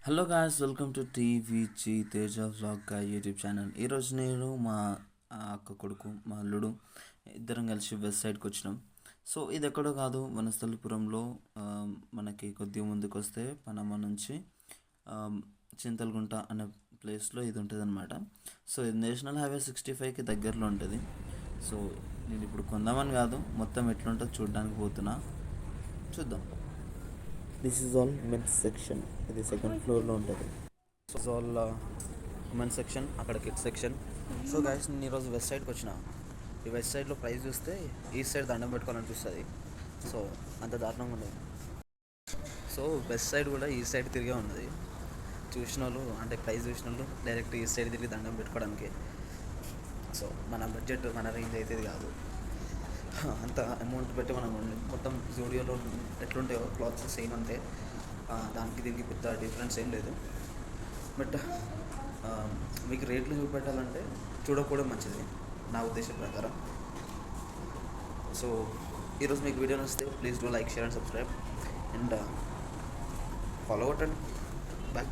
Hello guys, welcome to TVG Teja vlog గా YouTube channel. ఈరోజు నేను మా అక్క కొడుకు, మా అల్లుడు ఇద్దరం కలిసి వెస్ట్ సైడ్కి వచ్చినాం. సో ఇది ఎక్కడో కాదు, వనస్థలిపురంలో. మనకి కొద్దిగా ముందుకు వస్తే పనమ్మ నుంచి ఆ, చింతలగుంట అనే ప్లేస్లో ఇది ఉంటుంది అనమాట. సో ఇది నేషనల్ హైవే 65కి దగ్గరలో ఉంటుంది. సో నేను ఇప్పుడు కొందామని కాదు, మొత్తం ఎట్లుంటుందో చూడడానికి పోతున్నా. చూద్దాం. This is all women's section. ఇది సెకండ్ ఫ్లోర్లో ఉంటుంది. So is all women's section, అక్కడ కిడ్స్ సెక్షన్. సో గైస్, నేను ఈరోజు వెస్ట్ సైడ్కి వచ్చిన. ఈ వెస్ట్ సైడ్లో ప్రైస్ చూస్తే ఈస్ట్ సైడ్ దండం పెట్టుకోవాలనిపిస్తుంది. సో అంత దారుణంగా ఉండదు. సో వెస్ట్ సైడ్ కూడా ఈస్ట్ సైడ్ తిరిగే ఉన్నది. చూసిన వాళ్ళు అంటే ప్రైస్ చూసిన వాళ్ళు డైరెక్ట్ ఈస్ట్ సైడ్ తిరిగి దండం పెట్టుకోవడానికి. సో మన బడ్జెట్, మన రేంజ్ అయితే ఇది కాదు. అంత అమౌంట్ పెట్టి మనం మొత్తం జూడియోలో ఎట్లుంటాయో క్లాత్స్ సేమ్ అంతే. దానికి దీనికి పెద్ద డిఫరెన్స్ ఏం లేదు. బట్ మీకు రేట్లు చూపెట్టాలంటే చూడకపోవడం మంచిది నా ఉద్దేశం ప్రకారం. సో ఈరోజు మీకు వీడియో నచ్చితే please do like, share and subscribe and follow కొట్టండి. బాయ్.